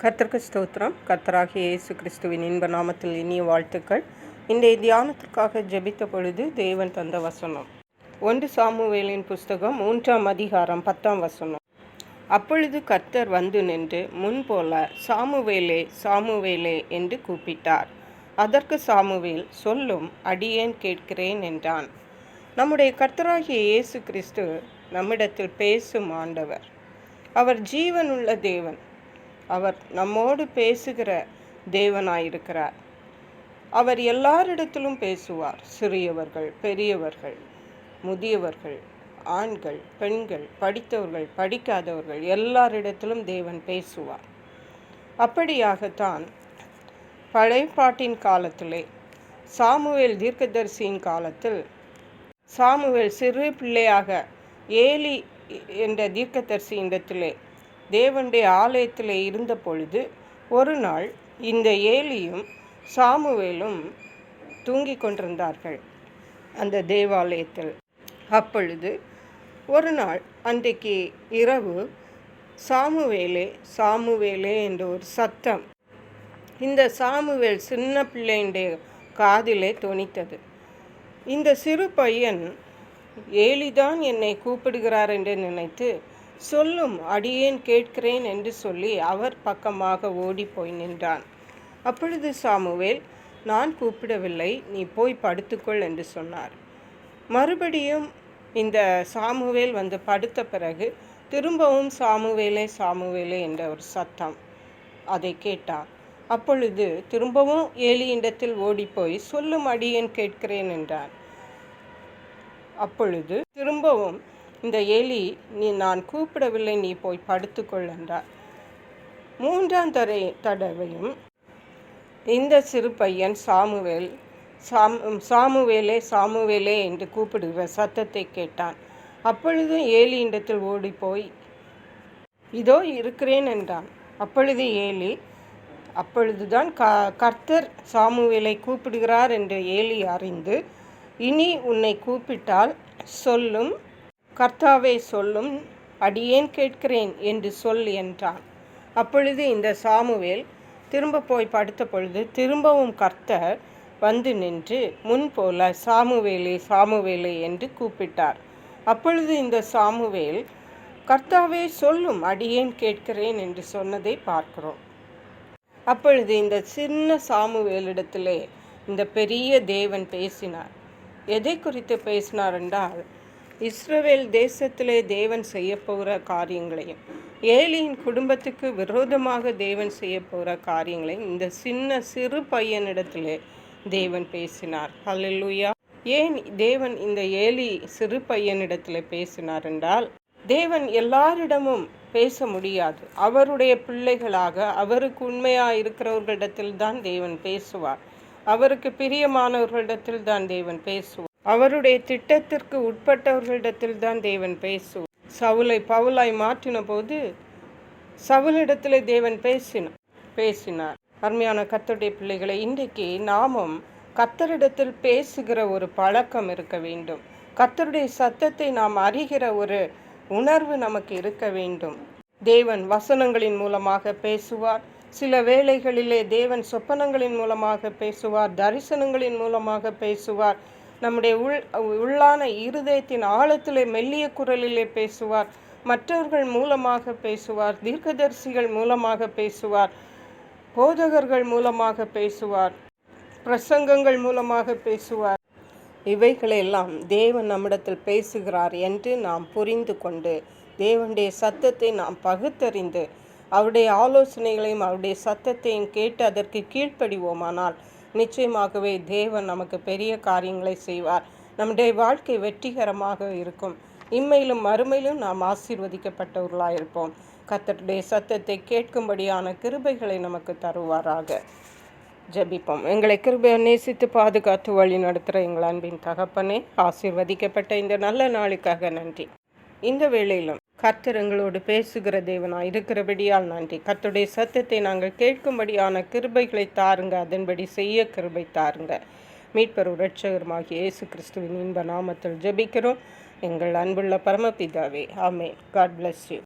கர்த்தருக்கு ஸ்தோத்திரம். கர்த்தராகிய இயேசு கிறிஸ்துவின் இன்ப நாமத்தில் இனிய வாழ்த்துக்கள். இன்றைய தியானத்திற்காக ஜெபித்த பொழுது தேவன் தந்த வசனம் 1 சாமுவேலின் புஸ்தகம் 3ஆம் அதிகாரம் 10ஆம் வசனம். அப்பொழுது கர்த்தர் வந்து நின்று முன்போல சாமுவேலே சாமுவேலே என்று கூப்பிட்டார். அதற்கு சாமுவேல், சொல்லும், அடியேன் கேட்கிறேன் என்றான். நம்முடைய கர்த்தராகிய இயேசு கிறிஸ்து நம்மிடத்தில் பேசும் ஆண்டவர். அவர் ஜீவனுள்ள தேவன். அவர் நம்மோடு பேசுகிற தேவனாயிருக்கிறார். அவர் எல்லாரிடத்திலும் பேசுவார். சிறியவர்கள், பெரியவர்கள், முதியவர்கள், ஆண்கள், பெண்கள், படித்தவர்கள், படிக்காதவர்கள், எல்லாரிடத்திலும் தேவன் பேசுவார். அப்படியாகத்தான் பழைய பாட்டின் காலத்திலே சாமுவேல் தீர்க்கதரிசியின் காலத்தில் சாமுவேல் சிறு பிள்ளையாக ஏலி என்ற தீர்க்கதரிசியின் இடத்திலே தேவனுடைய ஆலயத்திலே இருந்த பொழுது ஒரு நாள் இந்த ஏலியும் சாமுவேலும் தூங்கிக் கொண்டிருந்தார்கள் அந்த தேவாலயத்தில். அப்பொழுது ஒரு நாள் அன்றைக்கு இரவு சாமுவேலே சாமுவேலே என்ற ஒரு சத்தம் இந்த சாமுவேல் சின்ன பிள்ளையுடைய காதிலே தொனித்தது. இந்த சிறு பையன் ஏலிதான் என்னை கூப்பிடுகிறார் என்று நினைத்து, சொல்லும், அடியேன் கேட்கிறேன் என்று சொல்லி அவர் பக்கமாக ஓடி போய் நின்றான். அப்பொழுது சாமுவேல், நான் கூப்பிடவில்லை, நீ போய் படுத்துக்கொள் என்று சொன்னார். மறுபடியும் இந்த சாமுவேல் வந்து படுத்த பிறகு திரும்பவும் சாமுவேலே சாமுவேலே என்ற ஒரு சத்தம் அதை கேட்டான். அப்பொழுது திரும்பவும் ஏலியிடத்தில் ஓடிப்போய், சொல்லும், அடியேன் கேட்கிறேன் என்றான். அப்பொழுது திரும்பவும் இந்த ஏலி, நான் கூப்பிடவில்லை, நீ போய் படுத்துக்கொள் என்றார். 3ஆம் தடவையும் இந்த சிறு பையன் சாமுவேல் சாமுவேலே சாமுவேலே என்று கூப்பிடுகிற சத்தத்தை கேட்டான். அப்பொழுது ஏலியிடத்தில் ஓடிப்போய், இதோ இருக்கிறேன் என்றான். அப்பொழுது ஏலி, அப்பொழுதுதான் கர்த்தர் சாமுவேலை கூப்பிடுகிறார் என்று ஏலி அறிந்து, இனி உன்னை கூப்பிட்டால் சொல்லும், கர்த்தாவே சொல்லும், அடியேன் கேட்கிறேன் என்று சொல் என்றான். அப்பொழுது இந்த சாமுவேல் திரும்ப போய் படுத்த பொழுது திரும்பவும் கர்த்தர் வந்து நின்று முன்போல சாமுவேலே சாமுவேலே என்று கூப்பிட்டார். அப்பொழுது இந்த சாமுவேல், கர்த்தாவே சொல்லும், அடியேன் கேட்கிறேன் என்று சொன்னதை பார்க்கிறோம். அப்பொழுது இந்த சின்ன சாமுவேலிடத்திலே இந்த பெரிய தேவன் பேசினார். எதை குறித்து பேசினார் என்றால், இஸ்ரவேல் தேசத்திலே தேவன் செய்ய போகிற காரியங்களையும், ஏலியின் குடும்பத்துக்கு விரோதமாக தேவன் செய்ய போகிற காரியங்களையும் இந்த சிறு பையனிடத்திலே தேவன் பேசினார். ஹல்லேலூயா. ஏன் தேவன் இந்த ஏலி சிறு பையனிடத்தில் பேசினார் என்றால், தேவன் எல்லாரிடமும் பேச முடியாது. அவருடைய பிள்ளைகளாக அவருக்கு உண்மையாக இருக்கிறவர்களிடத்தில் தான் தேவன் பேசுவார். அவருக்கு பிரியமானவர்களிடத்தில் தான் தேவன் பேசுவார். அவருடைய திட்டத்திற்கு உட்பட்டவர்களிடத்தில் தான் தேவன் பேசுவார். சவுலை பவுலாய் மாற்றின போது சவுலிடத்தில் தேவன் பேசினார். அருமையான கர்த்தருடைய பிள்ளைகளை, இன்றைக்கு நாமும் கர்த்தரிடத்தில் பேசுகிற ஒரு பழக்கம் இருக்க வேண்டும். கர்த்தருடைய சத்தத்தை நாம் அறிகிற ஒரு உணர்வு நமக்கு இருக்க வேண்டும். தேவன் வசனங்களின் மூலமாக பேசுவார். சில வேளைகளிலே தேவன் சொப்பனங்களின் மூலமாக பேசுவார், தரிசனங்களின் மூலமாக பேசுவார். நம்முடைய உள்ளான இருதயத்தின் ஆழத்திலே மெல்லிய குரலிலே பேசுவார். மற்றவர்கள் மூலமாக பேசுவார், தீர்க்கதரிசிகள் மூலமாக பேசுவார், போதகர்கள் மூலமாக பேசுவார், பிரசங்கங்கள் மூலமாக பேசுவார். இவைகளெல்லாம் தேவன் நம்மிடத்தில் பேசுகிறார் என்று நாம் புரிந்து கொண்டு தேவனுடைய சத்தத்தை நாம் பகுத்தறிந்து அவருடைய ஆலோசனைகளையும் அவருடைய சத்தத்தையும் கேட்டு அதற்கு கீழ்ப்படிவோமானால் நிச்சயமாகவே தேவன் நமக்கு பெரிய காரியங்களை செய்வார். நம்முடைய வாழ்க்கை வெற்றிகரமாக இருக்கும். இம்மையிலும் மறுமையிலும் நாம் ஆசீர்வதிக்கப்பட்டவர்களாக இருப்போம். கர்த்தருடைய சத்தத்தை கேட்கும்படியான கிருபைகளை நமக்கு தருவாராக. ஜெபிப்போம். எங்களை கிருபையை நேசித்து பாதுகாத்து வழி நடத்துகிற எங்கள் அன்பின் தகப்பனே, ஆசீர்வதிக்கப்பட்ட இந்த நல்ல நாளுக்காக நன்றி. இந்த வேளையிலும் கர்த்தர் எங்களோடு பேசுகிற தேவனாய் இருக்கிறபடியால் நன்றி. கர்த்தருடைய சத்தத்தை நாங்கள் கேட்கும்படியான கிருபைகளை தாருங்க, அதன்படி செய்ய கிருபை தாருங்க. மீட்பரும் இரட்சகருமாகிய இயேசு கிறிஸ்துவின் இன்ப நாமத்தில் ஜெபிக்கிறோம் எங்கள் அன்புள்ள பரமபிதாவே. ஆமென். God bless you.